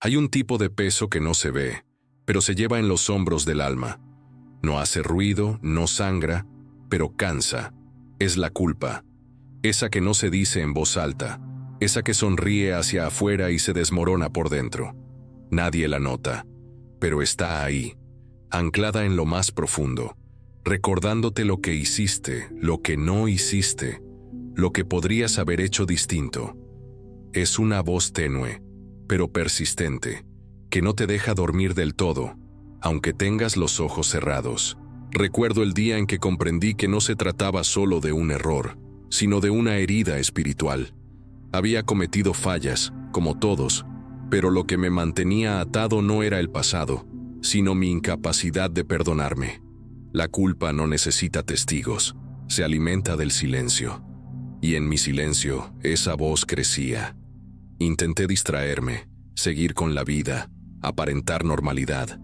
Hay un tipo de peso que no se ve, pero se lleva en los hombros del alma. No hace ruido, no sangra, pero cansa. Es la culpa. Esa que no se dice en voz alta, esa que sonríe hacia afuera y se desmorona por dentro. Nadie la nota, pero está ahí, anclada en lo más profundo, recordándote lo que hiciste, lo que no hiciste, lo que podrías haber hecho distinto. Es una voz tenue, pero persistente, que no te deja dormir del todo, aunque tengas los ojos cerrados. Recuerdo el día en que comprendí que no se trataba solo de un error, sino de una herida espiritual. Había cometido fallas, como todos, pero lo que me mantenía atado no era el pasado, sino mi incapacidad de perdonarme. La culpa no necesita testigos, se alimenta del silencio. Y en mi silencio, esa voz crecía. Intenté distraerme, seguir con la vida, aparentar normalidad,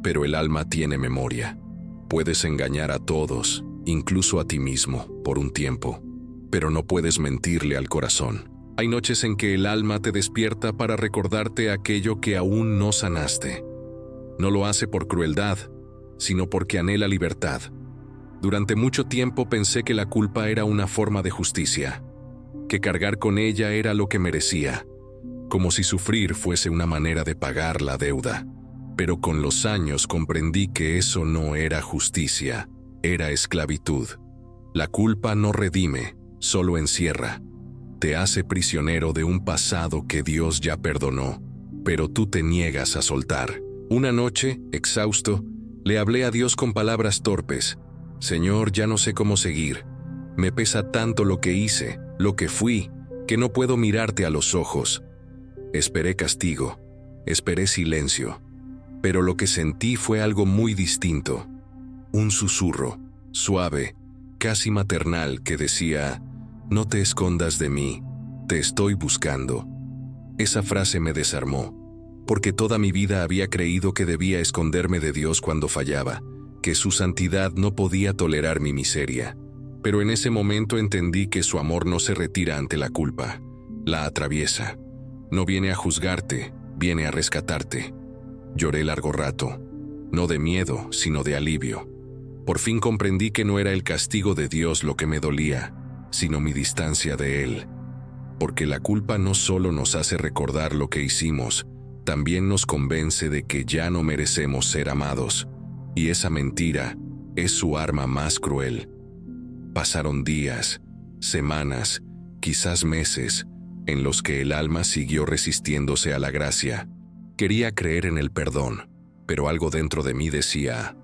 pero el alma tiene memoria. Puedes engañar a todos, incluso a ti mismo, por un tiempo, pero no puedes mentirle al corazón. Hay noches en que el alma te despierta para recordarte aquello que aún no sanaste. No lo hace por crueldad, sino porque anhela libertad. Durante mucho tiempo pensé que la culpa era una forma de justicia, que cargar con ella era lo que merecía, como si sufrir fuese una manera de pagar la deuda. Pero con los años comprendí que eso no era justicia, era esclavitud. La culpa no redime, solo encierra. Te hace prisionero de un pasado que Dios ya perdonó, pero tú te niegas a soltar. Una noche, exhausto, le hablé a Dios con palabras torpes. Señor, ya no sé cómo seguir. Me pesa tanto lo que hice, lo que fui, que no puedo mirarte a los ojos. Esperé castigo, esperé silencio, pero lo que sentí fue algo muy distinto. Un susurro, suave, casi maternal, que decía: no te escondas de mí, te estoy buscando. Esa frase me desarmó, porque toda mi vida había creído que debía esconderme de Dios cuando fallaba, que su santidad no podía tolerar mi miseria. Pero en ese momento entendí que su amor no se retira ante la culpa, la atraviesa. No viene a juzgarte, viene a rescatarte. Lloré largo rato, no de miedo, sino de alivio. Por fin comprendí que no era el castigo de Dios lo que me dolía, sino mi distancia de Él. Porque la culpa no solo nos hace recordar lo que hicimos, también nos convence de que ya no merecemos ser amados. Y esa mentira es su arma más cruel. Pasaron días, semanas, quizás meses, en los que el alma siguió resistiéndose a la gracia. Quería creer en el perdón, pero algo dentro de mí decía: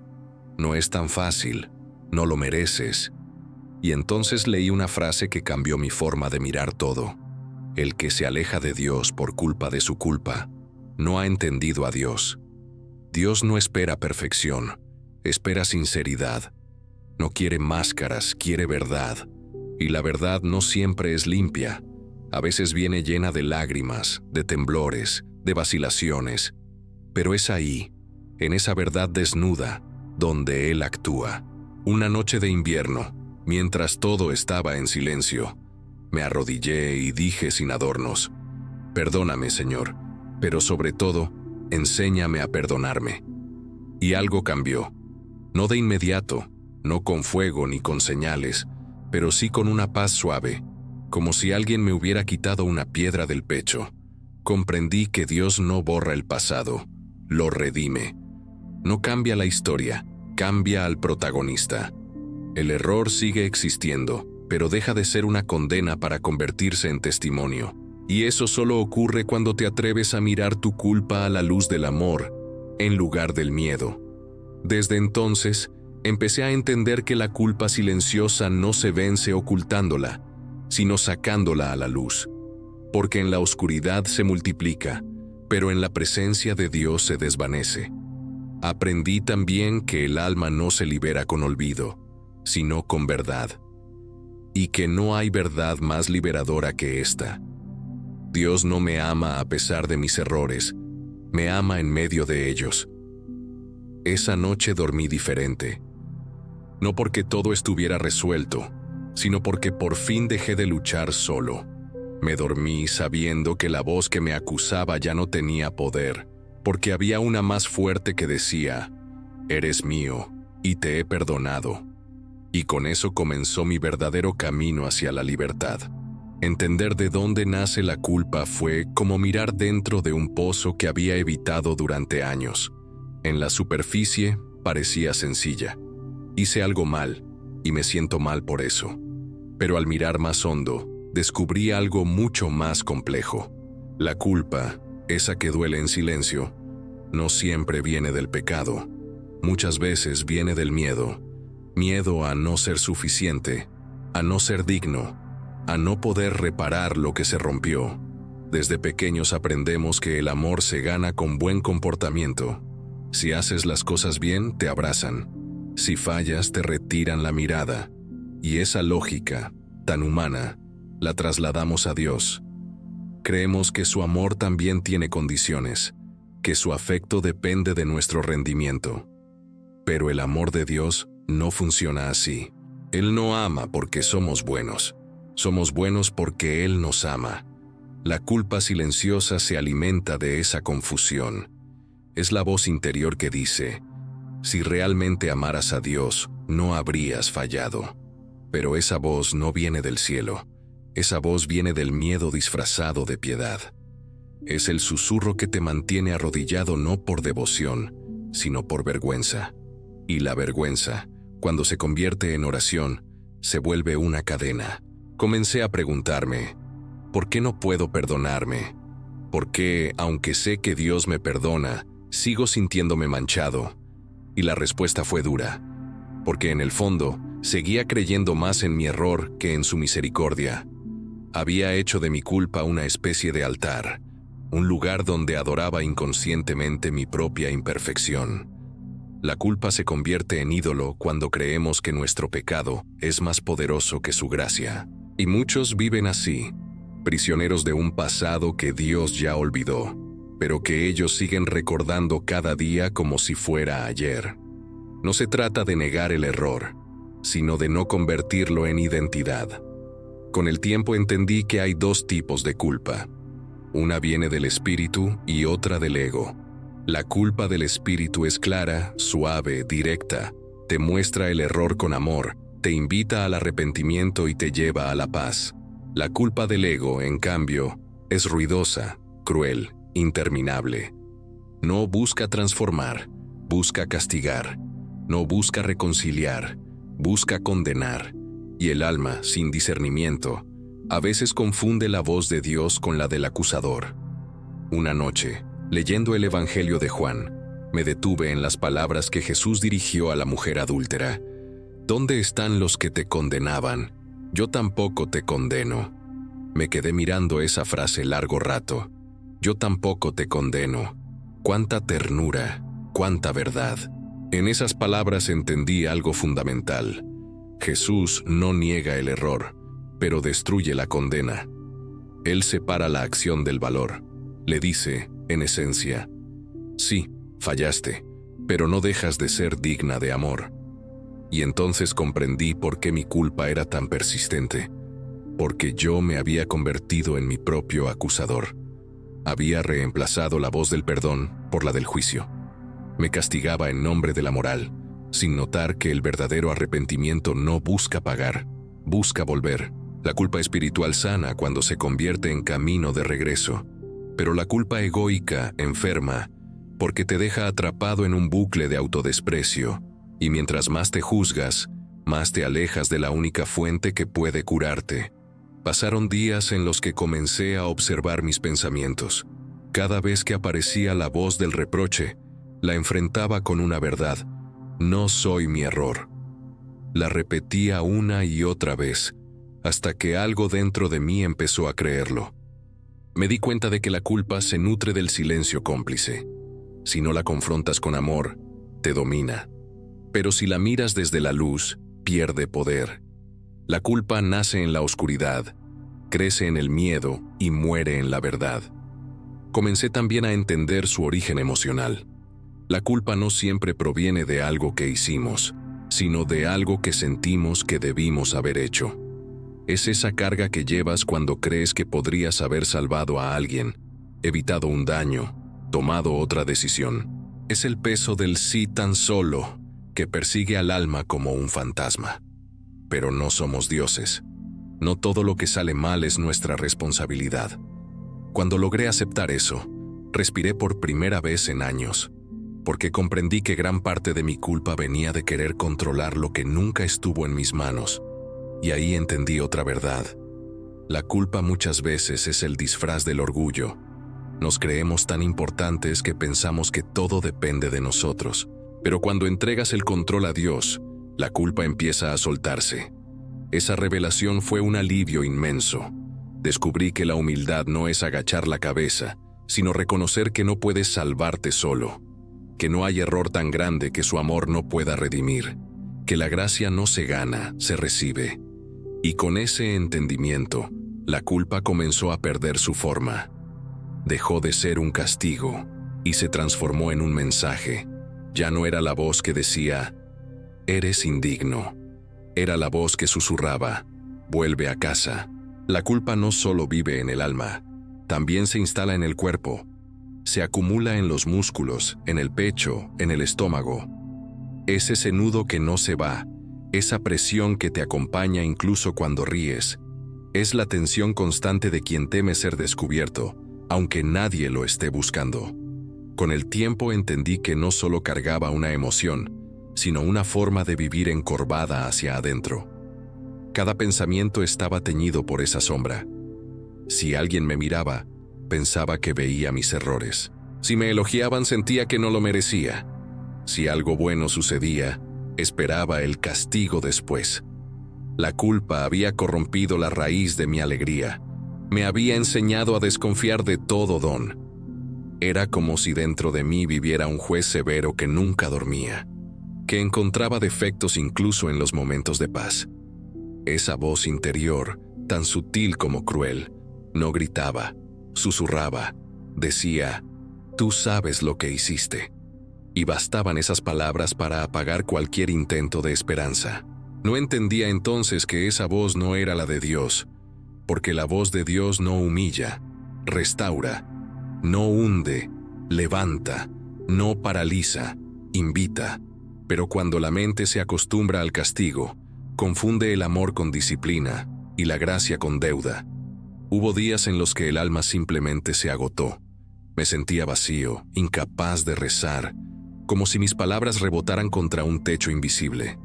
no es tan fácil, no lo mereces. Y entonces leí una frase que cambió mi forma de mirar todo. El que se aleja de Dios por culpa de su culpa, no ha entendido a Dios. Dios no espera perfección, espera sinceridad. No quiere máscaras, quiere verdad. Y la verdad no siempre es limpia. A veces viene llena de lágrimas, de temblores, de vacilaciones. Pero es ahí, en esa verdad desnuda, donde Él actúa. Una noche de invierno, mientras todo estaba en silencio, me arrodillé y dije sin adornos: perdóname, Señor, pero sobre todo, enséñame a perdonarme. Y algo cambió. No de inmediato, no con fuego ni con señales, pero sí con una paz suave, como si alguien me hubiera quitado una piedra del pecho. Comprendí que Dios no borra el pasado, lo redime. No cambia la historia, cambia al protagonista. El error sigue existiendo, pero deja de ser una condena para convertirse en testimonio. Y eso solo ocurre cuando te atreves a mirar tu culpa a la luz del amor, en lugar del miedo. Desde entonces, empecé a entender que la culpa silenciosa no se vence ocultándola, sino sacándola a la luz. Porque en la oscuridad se multiplica, pero en la presencia de Dios se desvanece. Aprendí también que el alma no se libera con olvido, sino con verdad. Y que no hay verdad más liberadora que esta. Dios no me ama a pesar de mis errores, me ama en medio de ellos. Esa noche dormí diferente. No porque todo estuviera resuelto, sino porque por fin dejé de luchar solo. Me dormí sabiendo que la voz que me acusaba ya no tenía poder, porque había una más fuerte que decía, «Eres mío, y te he perdonado». Y con eso comenzó mi verdadero camino hacia la libertad. Entender de dónde nace la culpa fue como mirar dentro de un pozo que había evitado durante años. En la superficie parecía sencilla. Hice algo mal, y me siento mal por eso. Pero al mirar más hondo, descubrí algo mucho más complejo. La culpa, esa que duele en silencio, no siempre viene del pecado. Muchas veces viene del miedo. Miedo a no ser suficiente, a no ser digno, a no poder reparar lo que se rompió. Desde pequeños aprendemos que el amor se gana con buen comportamiento. Si haces las cosas bien, te abrazan. Si fallas, te retiran la mirada. Y esa lógica, tan humana, la trasladamos a Dios. Creemos que su amor también tiene condiciones, que su afecto depende de nuestro rendimiento. Pero el amor de Dios no funciona así. Él no ama porque somos buenos. Somos buenos porque Él nos ama. La culpa silenciosa se alimenta de esa confusión. Es la voz interior que dice, si realmente amaras a Dios, no habrías fallado. Pero esa voz no viene del cielo. Esa voz viene del miedo disfrazado de piedad. Es el susurro que te mantiene arrodillado no por devoción, sino por vergüenza. Y la vergüenza, cuando se convierte en oración, se vuelve una cadena. Comencé a preguntarme, ¿por qué no puedo perdonarme? ¿Por qué, aunque sé que Dios me perdona, sigo sintiéndome manchado? Y la respuesta fue dura, porque en el fondo, seguía creyendo más en mi error que en su misericordia. Había hecho de mi culpa una especie de altar, un lugar donde adoraba inconscientemente mi propia imperfección. La culpa se convierte en ídolo cuando creemos que nuestro pecado es más poderoso que su gracia. Y muchos viven así, prisioneros de un pasado que Dios ya olvidó, pero que ellos siguen recordando cada día como si fuera ayer. No se trata de negar el error, sino de no convertirlo en identidad. Con el tiempo entendí que hay dos tipos de culpa. Una viene del espíritu y otra del ego. La culpa del espíritu es clara, suave, directa. Te muestra el error con amor, te invita al arrepentimiento y te lleva a la paz. La culpa del ego, en cambio, es ruidosa, cruel, interminable. No busca transformar, busca castigar. No busca reconciliar, busca condenar. Y el alma, sin discernimiento, a veces confunde la voz de Dios con la del acusador. Una noche, leyendo el Evangelio de Juan, me detuve en las palabras que Jesús dirigió a la mujer adúltera. ¿Dónde están los que te condenaban? Yo tampoco te condeno. Me quedé mirando esa frase largo rato. Yo tampoco te condeno. Cuánta ternura, cuánta verdad. En esas palabras entendí algo fundamental. Jesús no niega el error, pero destruye la condena. Él separa la acción del valor. Le dice, en esencia, sí, fallaste, pero no dejas de ser digna de amor. Y entonces comprendí por qué mi culpa era tan persistente. Porque yo me había convertido en mi propio acusador. Había reemplazado la voz del perdón por la del juicio. Me castigaba en nombre de la moral, sin notar que el verdadero arrepentimiento no busca pagar, busca volver. La culpa espiritual sana cuando se convierte en camino de regreso, pero la culpa egoica enferma porque te deja atrapado en un bucle de autodesprecio, y mientras más te juzgas, más te alejas de la única fuente que puede curarte. Pasaron días en los que comencé a observar mis pensamientos. Cada vez que aparecía la voz del reproche, la enfrentaba con una verdad: no soy mi error. La repetía una y otra vez, hasta que algo dentro de mí empezó a creerlo. Me di cuenta de que la culpa se nutre del silencio cómplice. Si no la confrontas con amor, te domina. Pero si la miras desde la luz, pierde poder. La culpa nace en la oscuridad, crece en el miedo y muere en la verdad. Comencé también a entender su origen emocional. La culpa no siempre proviene de algo que hicimos, sino de algo que sentimos que debimos haber hecho. Es esa carga que llevas cuando crees que podrías haber salvado a alguien, evitado un daño, tomado otra decisión. Es el peso del sí tan solo que persigue al alma como un fantasma. Pero no somos dioses. No todo lo que sale mal es nuestra responsabilidad. Cuando logré aceptar eso, respiré por primera vez en años, porque comprendí que gran parte de mi culpa venía de querer controlar lo que nunca estuvo en mis manos. Y ahí entendí otra verdad. La culpa muchas veces es el disfraz del orgullo. Nos creemos tan importantes que pensamos que todo depende de nosotros. Pero cuando entregas el control a Dios, la culpa empieza a soltarse. Esa revelación fue un alivio inmenso. Descubrí que la humildad no es agachar la cabeza, sino reconocer que no puedes salvarte solo, que no hay error tan grande que su amor no pueda redimir, que la gracia no se gana, se recibe. Y con ese entendimiento, la culpa comenzó a perder su forma. Dejó de ser un castigo y se transformó en un mensaje. Ya no era la voz que decía, «Eres indigno». Era la voz que susurraba, «Vuelve a casa». La culpa no solo vive en el alma, también se instala en el cuerpo. Se acumula en los músculos, en el pecho, en el estómago. Es ese nudo que no se va, esa presión que te acompaña incluso cuando ríes. Es la tensión constante de quien teme ser descubierto, aunque nadie lo esté buscando. Con el tiempo entendí que no solo cargaba una emoción, sino una forma de vivir encorvada hacia adentro. Cada pensamiento estaba teñido por esa sombra. Si alguien me miraba, pensaba que veía mis errores. Si me elogiaban, sentía que no lo merecía. Si algo bueno sucedía, esperaba el castigo después. La culpa había corrompido la raíz de mi alegría. Me había enseñado a desconfiar de todo don. Era como si dentro de mí viviera un juez severo que nunca dormía, que encontraba defectos incluso en los momentos de paz. Esa voz interior, tan sutil como cruel, no gritaba, susurraba, decía, «Tú sabes lo que hiciste». Y bastaban esas palabras para apagar cualquier intento de esperanza. No entendía entonces que esa voz no era la de Dios, porque la voz de Dios no humilla, restaura, no hunde, levanta, no paraliza, invita. Pero cuando la mente se acostumbra al castigo, confunde el amor con disciplina y la gracia con deuda. Hubo días en los que el alma simplemente se agotó. Me sentía vacío, incapaz de rezar, como si mis palabras rebotaran contra un techo invisible.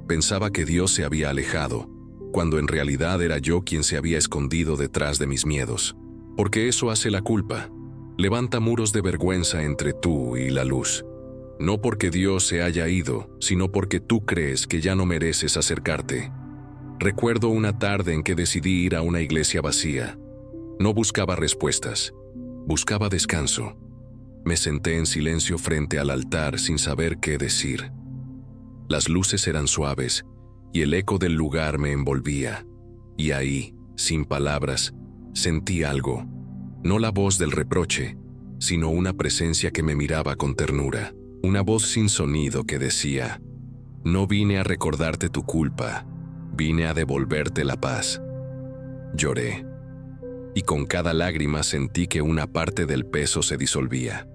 Pensaba que Dios se había alejado, cuando en realidad era yo quien se había escondido detrás de mis miedos. Porque eso hace la culpa. Levanta muros de vergüenza entre tú y la luz. No porque Dios se haya ido, sino porque tú crees que ya no mereces acercarte. Recuerdo una tarde en que decidí ir a una iglesia vacía. No buscaba respuestas, buscaba descanso. Me senté en silencio frente al altar sin saber qué decir. Las luces eran suaves y el eco del lugar me envolvía. Y ahí, sin palabras, sentí algo. No la voz del reproche, sino una presencia que me miraba con ternura. Una voz sin sonido que decía, «No vine a recordarte tu culpa, vine a devolverte la paz». Lloré, y con cada lágrima sentí que una parte del peso se disolvía.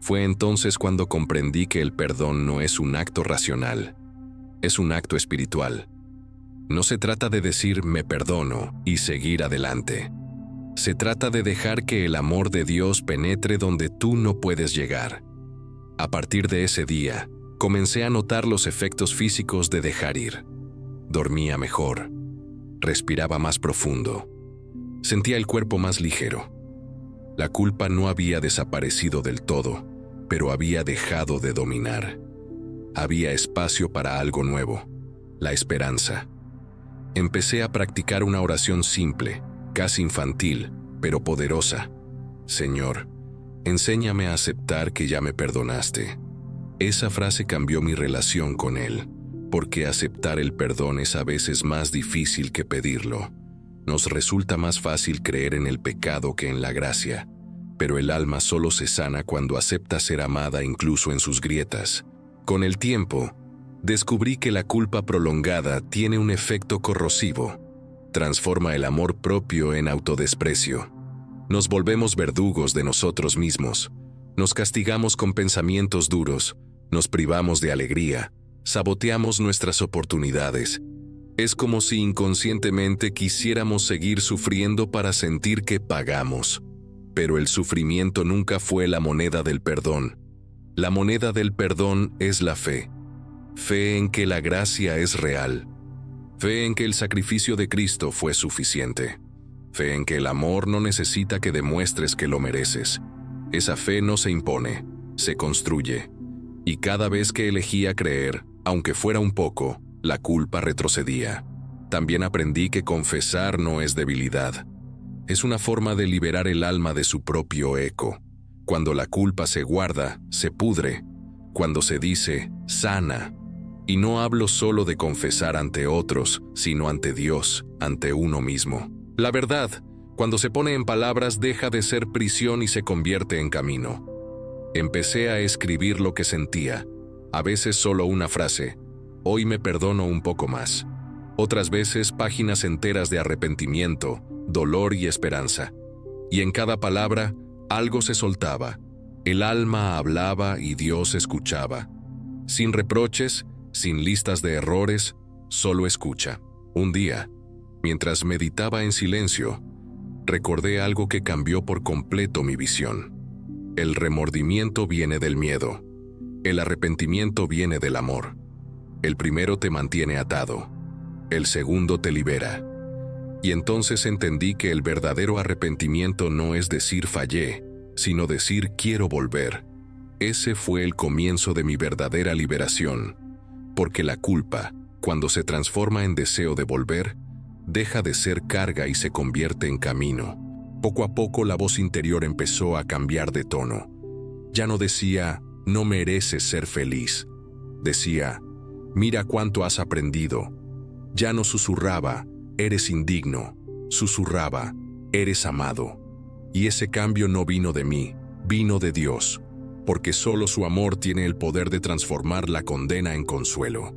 Fue entonces cuando comprendí que el perdón no es un acto racional, es un acto espiritual. No se trata de decir «me perdono» y seguir adelante. Se trata de dejar que el amor de Dios penetre donde tú no puedes llegar. A partir de ese día, comencé a notar los efectos físicos de dejar ir. Dormía mejor, respiraba más profundo, sentía el cuerpo más ligero. La culpa no había desaparecido del todo, pero había dejado de dominar. Había espacio para algo nuevo, la esperanza. Empecé a practicar una oración simple, casi infantil, pero poderosa. «Señor, enséñame a aceptar que ya me perdonaste». Esa frase cambió mi relación con Él, porque aceptar el perdón es a veces más difícil que pedirlo. Nos resulta más fácil creer en el pecado que en la gracia, pero el alma solo se sana cuando acepta ser amada incluso en sus grietas. Con el tiempo, descubrí que la culpa prolongada tiene un efecto corrosivo. transforma el amor propio en autodesprecio. Nos volvemos verdugos de nosotros mismos. Nos castigamos con pensamientos duros, nos privamos de alegría, saboteamos nuestras oportunidades. Es como si inconscientemente quisiéramos seguir sufriendo para sentir que pagamos. Pero el sufrimiento nunca fue la moneda del perdón. La moneda del perdón es la fe. Fe en que la gracia es real. Fe en que el sacrificio de Cristo fue suficiente. Fe en que el amor no necesita que demuestres que lo mereces. Esa fe no se impone, se construye. Y cada vez que elegía creer, aunque fuera un poco, la culpa retrocedía. También aprendí que confesar no es debilidad. Es una forma de liberar el alma de su propio eco. Cuando la culpa se guarda, se pudre. Cuando se dice, sana. Y no hablo solo de confesar ante otros, sino ante Dios, ante uno mismo. La verdad, cuando se pone en palabras, deja de ser prisión y se convierte en camino. Empecé a escribir lo que sentía, a veces solo una frase, hoy me perdono un poco más. Otras veces páginas enteras de arrepentimiento, dolor y esperanza. Y en cada palabra, algo se soltaba. El alma hablaba y Dios escuchaba. Sin reproches, sin listas de errores, solo escucha. Un día, mientras meditaba en silencio, recordé algo que cambió por completo mi visión. El remordimiento viene del miedo. El arrepentimiento viene del amor. El primero te mantiene atado. El segundo te libera. Y entonces entendí que el verdadero arrepentimiento no es decir fallé, sino decir quiero volver. Ese fue el comienzo de mi verdadera liberación. Porque la culpa, cuando se transforma en deseo de volver, deja de ser carga y se convierte en camino. Poco a poco la voz interior empezó a cambiar de tono. Ya no decía, no mereces ser feliz. Decía, mira cuánto has aprendido. Ya no susurraba, eres indigno. Susurraba, eres amado. Y ese cambio no vino de mí, vino de Dios. Porque solo su amor tiene el poder de transformar la condena en consuelo.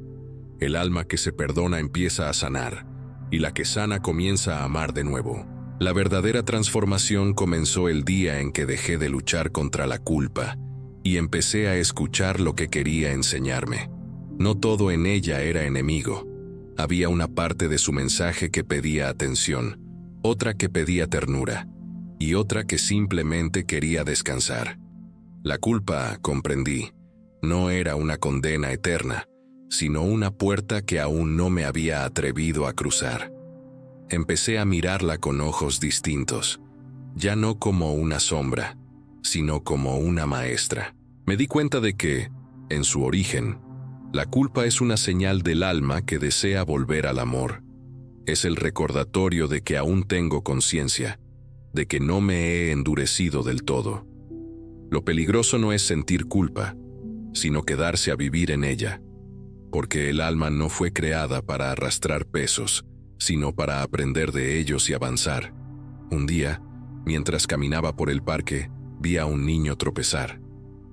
El alma que se perdona empieza a sanar, y la que sana comienza a amar de nuevo. La verdadera transformación comenzó el día en que dejé de luchar contra la culpa, y empecé a escuchar lo que quería enseñarme. No todo en ella era enemigo. Había una parte de su mensaje que pedía atención, otra que pedía ternura, y otra que simplemente quería descansar. La culpa, comprendí, no era una condena eterna, sino una puerta que aún no me había atrevido a cruzar. Empecé a mirarla con ojos distintos, ya no como una sombra, sino como una maestra. Me di cuenta de que, en su origen, la culpa es una señal del alma que desea volver al amor. Es el recordatorio de que aún tengo conciencia, de que no me he endurecido del todo. Lo peligroso no es sentir culpa, sino quedarse a vivir en ella, porque el alma no fue creada para arrastrar pesos, sino para aprender de ellos y avanzar. Un día, mientras caminaba por el parque, vi a un niño tropezar.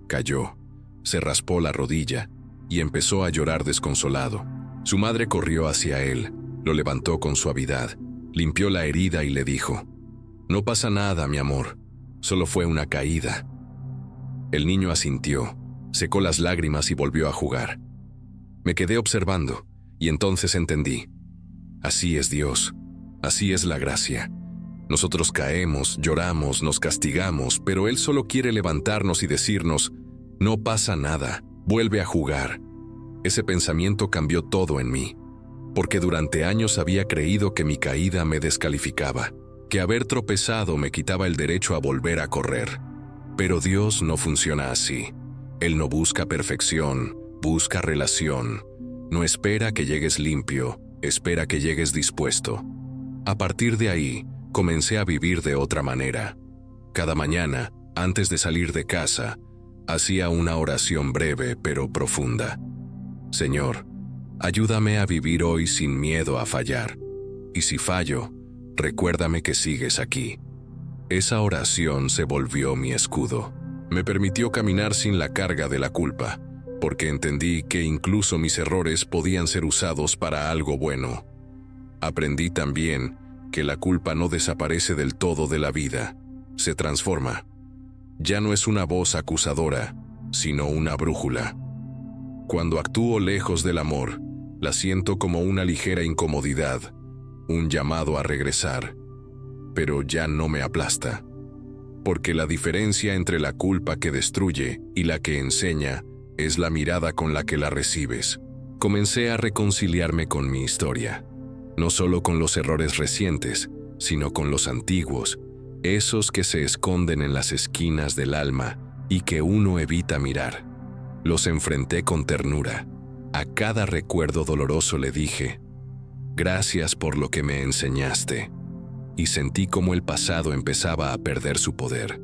Cayó, se raspó la rodilla y empezó a llorar desconsolado. Su madre corrió hacia él, lo levantó con suavidad, limpió la herida y le dijo, «No pasa nada, mi amor, solo fue una caída». El niño asintió, secó las lágrimas y volvió a jugar. Me quedé observando, y entonces entendí. Así es Dios, así es la gracia. Nosotros caemos, lloramos, nos castigamos, pero Él solo quiere levantarnos y decirnos, no pasa nada, vuelve a jugar. Ese pensamiento cambió todo en mí, porque durante años había creído que mi caída me descalificaba, que haber tropezado me quitaba el derecho a volver a correr. Pero Dios no funciona así. Él no busca perfección, busca relación. No espera que llegues limpio, espera que llegues dispuesto. A partir de ahí, comencé a vivir de otra manera. Cada mañana, antes de salir de casa, hacía una oración breve pero profunda. Señor, ayúdame a vivir hoy sin miedo a fallar. Y si fallo, recuérdame que sigues aquí. Esa oración se volvió mi escudo. Me permitió caminar sin la carga de la culpa, porque entendí que incluso mis errores podían ser usados para algo bueno. Aprendí también que la culpa no desaparece del todo de la vida, se transforma. Ya no es una voz acusadora, sino una brújula. Cuando actúo lejos del amor, la siento como una ligera incomodidad, un llamado a regresar, pero ya no me aplasta. Porque la diferencia entre la culpa que destruye y la que enseña es la mirada con la que la recibes. Comencé a reconciliarme con mi historia, no solo con los errores recientes, sino con los antiguos, esos que se esconden en las esquinas del alma y que uno evita mirar. Los enfrenté con ternura. A cada recuerdo doloroso le dije, gracias por lo que me enseñaste. Y sentí como el pasado empezaba a perder su poder.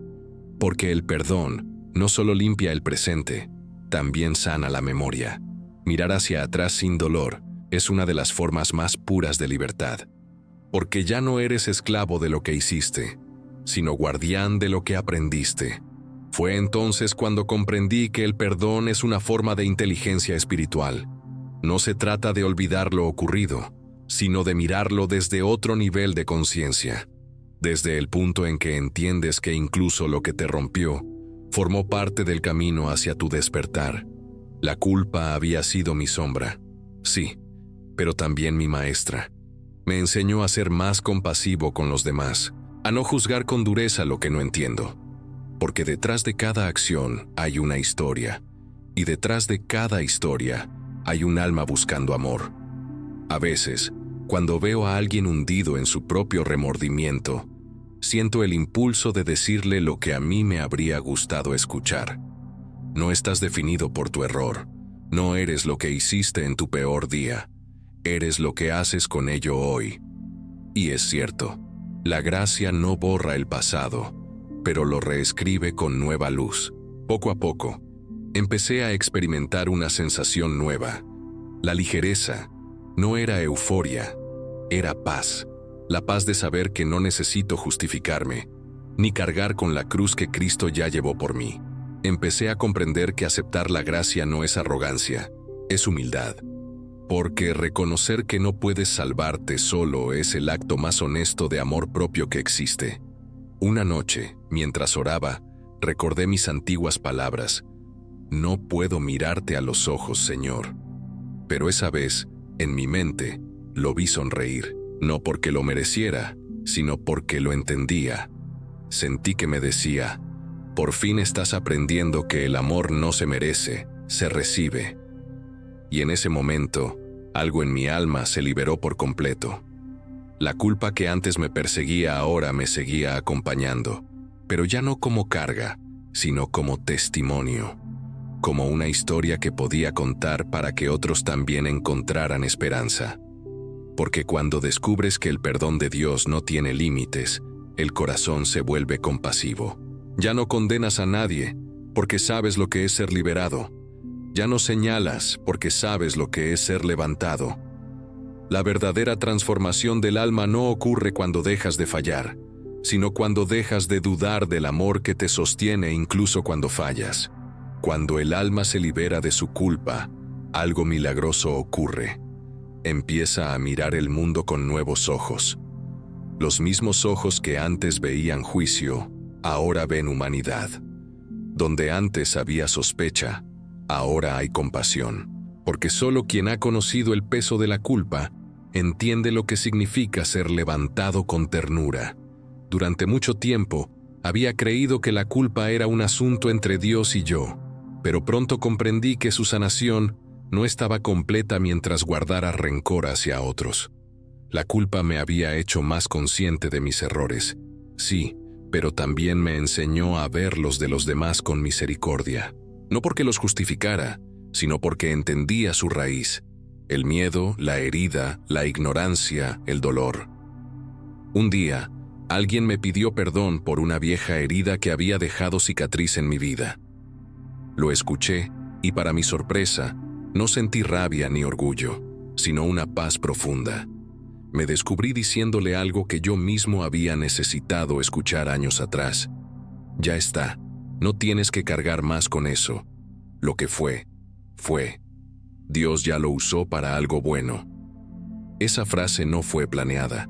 Porque el perdón no solo limpia el presente, también sana la memoria. Mirar hacia atrás sin dolor es una de las formas más puras de libertad. Porque ya no eres esclavo de lo que hiciste, sino guardián de lo que aprendiste. Fue entonces cuando comprendí que el perdón es una forma de inteligencia espiritual. No se trata de olvidar lo ocurrido, sino de mirarlo desde otro nivel de conciencia. Desde el punto en que entiendes que incluso lo que te rompió formó parte del camino hacia tu despertar. La culpa había sido mi sombra, sí, pero también mi maestra. Me enseñó a ser más compasivo con los demás, a no juzgar con dureza lo que no entiendo. Porque detrás de cada acción hay una historia, y detrás de cada historia hay un alma buscando amor. A veces, cuando veo a alguien hundido en su propio remordimiento, siento el impulso de decirle lo que a mí me habría gustado escuchar. No estás definido por tu error, no eres lo que hiciste en tu peor día, eres lo que haces con ello hoy. Y es cierto, la gracia no borra el pasado, pero lo reescribe con nueva luz. Poco a poco, empecé a experimentar una sensación nueva. La ligereza no era euforia, era paz. La paz de saber que no necesito justificarme, ni cargar con la cruz que Cristo ya llevó por mí. Empecé a comprender que aceptar la gracia no es arrogancia, es humildad. Porque reconocer que no puedes salvarte solo es el acto más honesto de amor propio que existe. Una noche, mientras oraba, recordé mis antiguas palabras. No puedo mirarte a los ojos, Señor. Pero esa vez, en mi mente, lo vi sonreír, no porque lo mereciera, sino porque lo entendía. Sentí que me decía, por fin estás aprendiendo que el amor no se merece, se recibe. Y en ese momento, algo en mi alma se liberó por completo. La culpa que antes me perseguía ahora me seguía acompañando, pero ya no como carga, sino como testimonio, como una historia que podía contar para que otros también encontraran esperanza. Porque cuando descubres que el perdón de Dios no tiene límites, el corazón se vuelve compasivo. Ya no condenas a nadie, porque sabes lo que es ser liberado. Ya no señalas, porque sabes lo que es ser levantado. La verdadera transformación del alma no ocurre cuando dejas de fallar, sino cuando dejas de dudar del amor que te sostiene incluso cuando fallas. Cuando el alma se libera de su culpa, algo milagroso ocurre. Empieza a mirar el mundo con nuevos ojos. Los mismos ojos que antes veían juicio, ahora ven humanidad. Donde antes había sospecha, ahora hay compasión. Porque solo quien ha conocido el peso de la culpa entiende lo que significa ser levantado con ternura. Durante mucho tiempo, había creído que la culpa era un asunto entre Dios y yo, pero pronto comprendí que su sanación no estaba completa mientras guardara rencor hacia otros. La culpa me había hecho más consciente de mis errores, sí, pero también me enseñó a ver los de los demás con misericordia. No porque los justificara, sino porque entendía su raíz, el miedo, la herida, la ignorancia, el dolor. Un día, alguien me pidió perdón por una vieja herida que había dejado cicatriz en mi vida. Lo escuché y para mi sorpresa, no sentí rabia ni orgullo, sino una paz profunda. Me descubrí diciéndole algo que yo mismo había necesitado escuchar años atrás. Ya está, no tienes que cargar más con eso. Lo que fue, fue. Dios ya lo usó para algo bueno. Esa frase no fue planeada,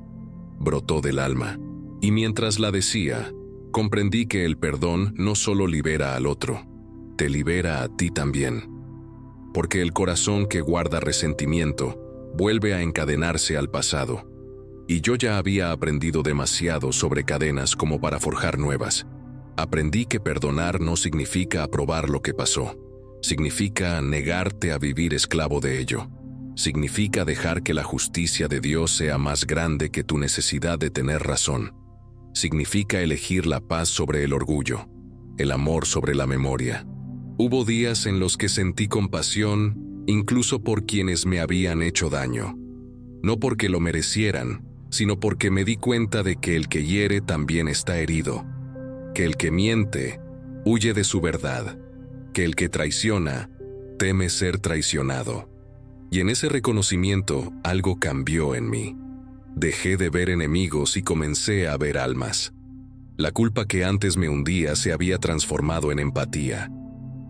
brotó del alma, y mientras la decía, comprendí que el perdón no solo libera al otro, te libera a ti también. Porque el corazón que guarda resentimiento vuelve a encadenarse al pasado, y yo ya había aprendido demasiado sobre cadenas como para forjar nuevas. Aprendí que perdonar no significa aprobar lo que pasó, significa negarte a vivir esclavo de ello. Significa dejar que la justicia de Dios sea más grande que tu necesidad de tener razón. Significa elegir la paz sobre el orgullo, el amor sobre la memoria. Hubo días en los que sentí compasión, incluso por quienes me habían hecho daño. No porque lo merecieran, sino porque me di cuenta de que el que hiere también está herido, que el que miente huye de su verdad, que el que traiciona teme ser traicionado. Y en ese reconocimiento algo cambió en mí. Dejé de ver enemigos y comencé a ver almas. La culpa que antes me hundía se había transformado en empatía.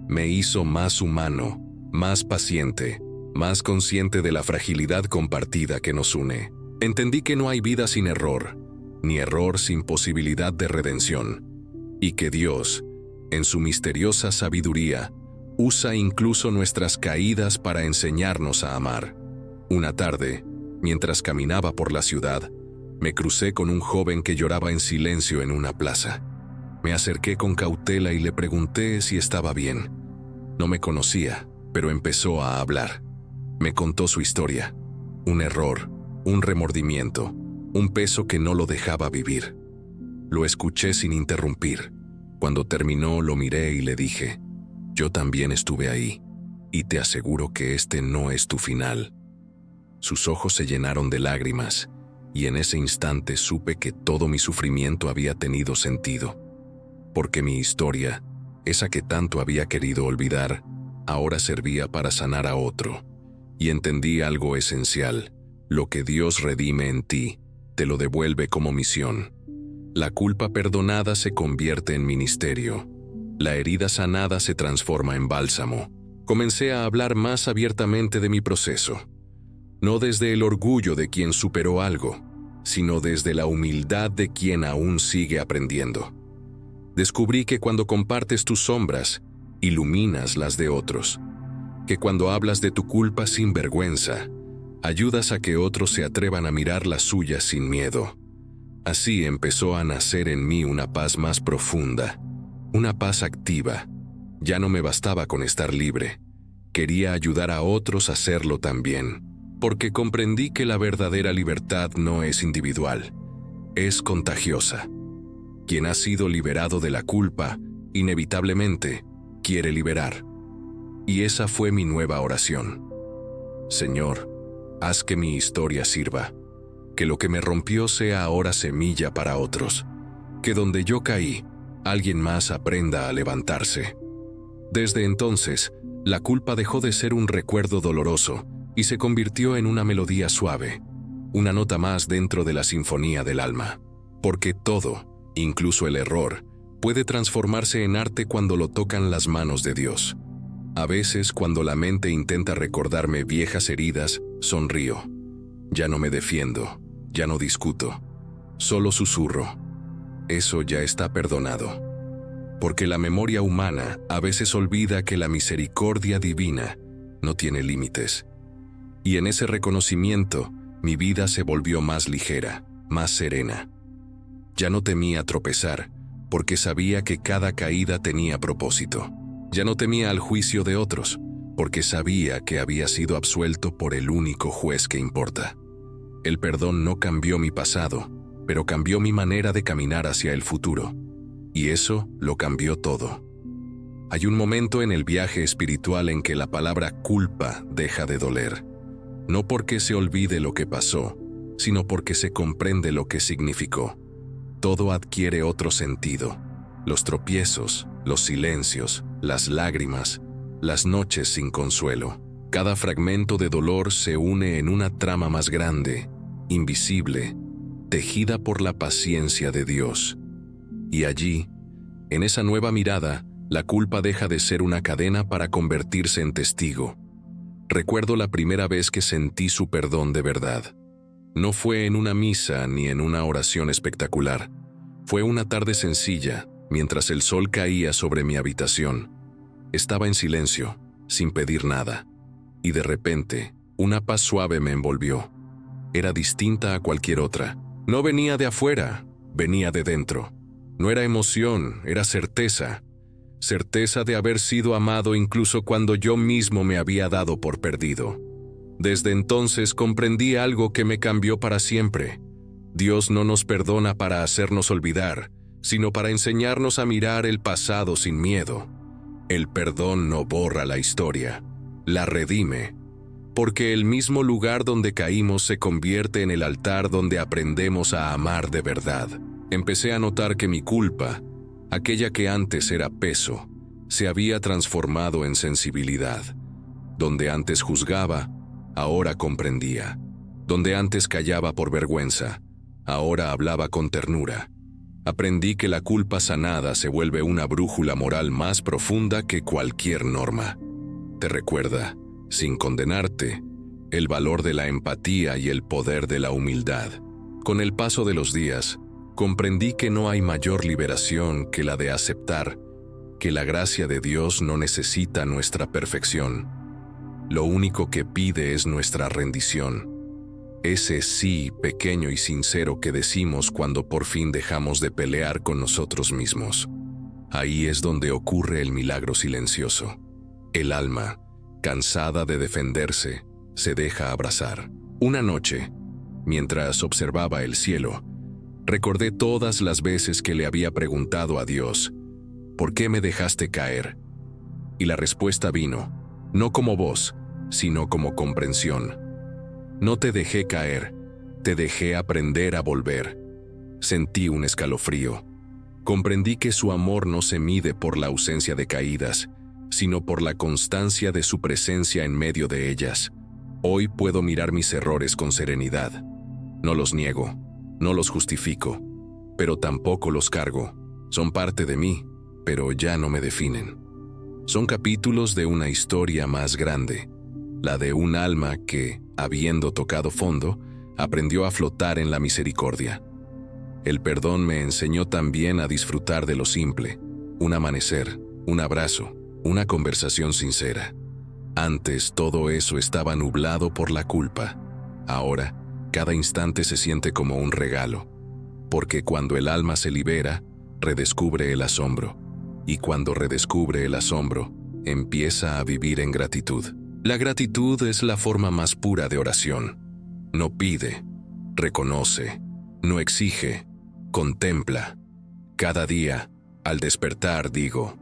Me hizo más humano, más paciente, más consciente de la fragilidad compartida que nos une. Entendí que no hay vida sin error, ni error sin posibilidad de redención, y que Dios, en su misteriosa sabiduría, usa incluso nuestras caídas para enseñarnos a amar. Una tarde, mientras caminaba por la ciudad, me crucé con un joven que lloraba en silencio en una plaza. Me acerqué con cautela y le pregunté si estaba bien. No me conocía, pero empezó a hablar. Me contó su historia, un error, un remordimiento, un peso que no lo dejaba vivir. Lo escuché sin interrumpir. Cuando terminó, lo miré y le dije: yo también estuve ahí, y te aseguro que este no es tu final. Sus ojos se llenaron de lágrimas, y en ese instante supe que todo mi sufrimiento había tenido sentido. Porque mi historia, esa que tanto había querido olvidar, ahora servía para sanar a otro. Y entendí algo esencial: lo que Dios redime en ti, te lo devuelve como misión. La culpa perdonada se convierte en ministerio. La herida sanada se transforma en bálsamo. Comencé a hablar más abiertamente de mi proceso. No desde el orgullo de quien superó algo, sino desde la humildad de quien aún sigue aprendiendo. Descubrí que cuando compartes tus sombras, iluminas las de otros. Que cuando hablas de tu culpa sin vergüenza, ayudas a que otros se atrevan a mirar las suyas sin miedo. Así empezó a nacer en mí una paz más profunda. Una paz activa. Ya no me bastaba con estar libre. Quería ayudar a otros a hacerlo también, porque comprendí que la verdadera libertad no es individual, es contagiosa. Quien ha sido liberado de la culpa, inevitablemente, quiere liberar. Y esa fue mi nueva oración. Señor, haz que mi historia sirva, que lo que me rompió sea ahora semilla para otros, que donde yo caí, alguien más aprenda a levantarse. Desde entonces, la culpa dejó de ser un recuerdo doloroso y se convirtió en una melodía suave, una nota más dentro de la sinfonía del alma. Porque todo, incluso el error, puede transformarse en arte cuando lo tocan las manos de Dios. A veces, cuando la mente intenta recordarme viejas heridas, sonrío. Ya no me defiendo, ya no discuto, solo susurro. Eso ya está perdonado. Porque la memoria humana a veces olvida que la misericordia divina no tiene límites. Y en ese reconocimiento, mi vida se volvió más ligera, más serena. Ya no temía tropezar, porque sabía que cada caída tenía propósito. Ya no temía al juicio de otros, porque sabía que había sido absuelto por el único juez que importa. El perdón no cambió mi pasado, pero cambió mi manera de caminar hacia el futuro. Y eso lo cambió todo. Hay un momento en el viaje espiritual en que la palabra culpa deja de doler. No porque se olvide lo que pasó, sino porque se comprende lo que significó. Todo adquiere otro sentido. Los tropiezos, los silencios, las lágrimas, las noches sin consuelo. Cada fragmento de dolor se une en una trama más grande, invisible, tejida por la paciencia de Dios. Y allí, en esa nueva mirada, la culpa deja de ser una cadena para convertirse en testigo. Recuerdo la primera vez que sentí su perdón de verdad. No fue en una misa ni en una oración espectacular. Fue una tarde sencilla, mientras el sol caía sobre mi habitación. Estaba en silencio, sin pedir nada. Y de repente, una paz suave me envolvió. Era distinta a cualquier otra. No venía de afuera, venía de dentro. No era emoción, era certeza. Certeza de haber sido amado incluso cuando yo mismo me había dado por perdido. Desde entonces comprendí algo que me cambió para siempre. Dios no nos perdona para hacernos olvidar, sino para enseñarnos a mirar el pasado sin miedo. El perdón no borra la historia, la redime, porque el mismo lugar donde caímos se convierte en el altar donde aprendemos a amar de verdad. Empecé a notar que mi culpa, aquella que antes era peso, se había transformado en sensibilidad. Donde antes juzgaba, ahora comprendía. Donde antes callaba por vergüenza, ahora hablaba con ternura. Aprendí que la culpa sanada se vuelve una brújula moral más profunda que cualquier norma. Te recuerda, sin condenarte, el valor de la empatía y el poder de la humildad. Con el paso de los días, comprendí que no hay mayor liberación que la de aceptar que la gracia de Dios no necesita nuestra perfección. Lo único que pide es nuestra rendición. Ese sí pequeño y sincero que decimos cuando por fin dejamos de pelear con nosotros mismos. Ahí es donde ocurre el milagro silencioso. El alma, cansada de defenderse, se deja abrazar. Una noche, mientras observaba el cielo, recordé todas las veces que le había preguntado a Dios, ¿por qué me dejaste caer? Y la respuesta vino, no como voz, sino como comprensión. No te dejé caer, te dejé aprender a volver. Sentí un escalofrío. Comprendí que su amor no se mide por la ausencia de caídas, sino por la constancia de su presencia en medio de ellas. Hoy puedo mirar mis errores con serenidad. No los niego, no los justifico, pero tampoco los cargo. Son parte de mí, pero ya no me definen. Son capítulos de una historia más grande, la de un alma que, habiendo tocado fondo, aprendió a flotar en la misericordia. El perdón me enseñó también a disfrutar de lo simple, un amanecer, un abrazo, una conversación sincera. Antes todo eso estaba nublado por la culpa. Ahora, cada instante se siente como un regalo, porque cuando el alma se libera, redescubre el asombro, y cuando redescubre el asombro, empieza a vivir en gratitud. La gratitud es la forma más pura de oración. No pide, reconoce, no exige, contempla. Cada día, al despertar, digo,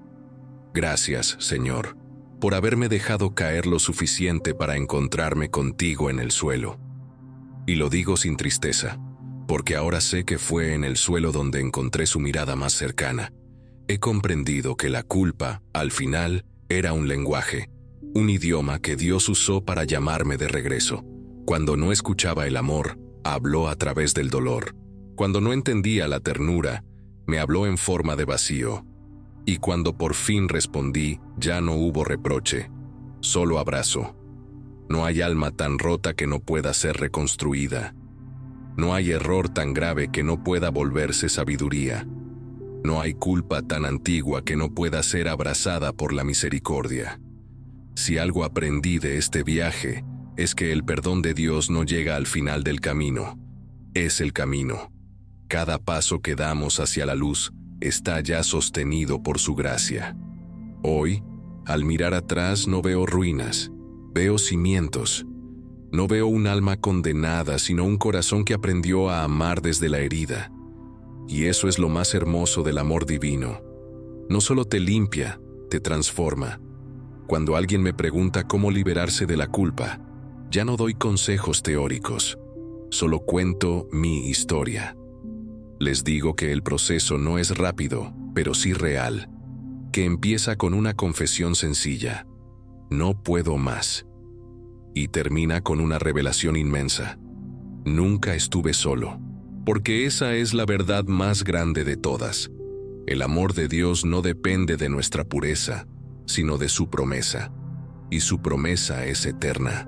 gracias, Señor, por haberme dejado caer lo suficiente para encontrarme contigo en el suelo. Y lo digo sin tristeza, porque ahora sé que fue en el suelo donde encontré su mirada más cercana. He comprendido que la culpa, al final, era un lenguaje, un idioma que Dios usó para llamarme de regreso. Cuando no escuchaba el amor, habló a través del dolor. Cuando no entendía la ternura, me habló en forma de vacío. Y cuando por fin respondí, ya no hubo reproche, solo abrazo. No hay alma tan rota que no pueda ser reconstruida. No hay error tan grave que no pueda volverse sabiduría. No hay culpa tan antigua que no pueda ser abrazada por la misericordia. Si algo aprendí de este viaje, es que el perdón de Dios no llega al final del camino. Es el camino. Cada paso que damos hacia la luz está ya sostenido por su gracia. Hoy, al mirar atrás no veo ruinas, veo cimientos. No veo un alma condenada, sino un corazón que aprendió a amar desde la herida. Y eso es lo más hermoso del amor divino. No solo te limpia, te transforma. Cuando alguien me pregunta cómo liberarse de la culpa, ya no doy consejos teóricos, solo cuento mi historia. Les digo que el proceso no es rápido, pero sí real, que empieza con una confesión sencilla: no puedo más. Y termina con una revelación inmensa: nunca estuve solo, porque esa es la verdad más grande de todas. El amor de Dios no depende de nuestra pureza, sino de su promesa, y su promesa es eterna.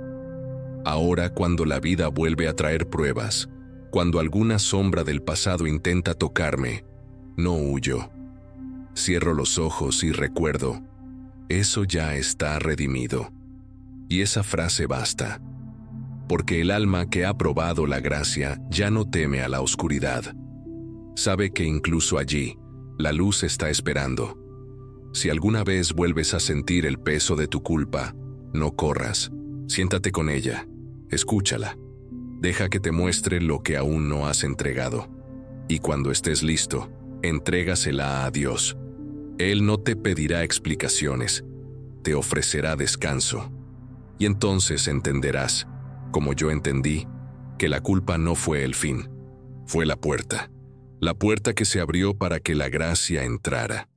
Ahora, cuando la vida vuelve a traer pruebas, cuando alguna sombra del pasado intenta tocarme, no huyo. Cierro los ojos y recuerdo, eso ya está redimido. Y esa frase basta, porque el alma que ha probado la gracia ya no teme a la oscuridad. Sabe que incluso allí, la luz está esperando. Si alguna vez vuelves a sentir el peso de tu culpa, no corras, siéntate con ella, escúchala. Deja que te muestre lo que aún no has entregado. Y cuando estés listo, entrégasela a Dios. Él no te pedirá explicaciones, te ofrecerá descanso. Y entonces entenderás, como yo entendí, que la culpa no fue el fin, fue la puerta que se abrió para que la gracia entrara.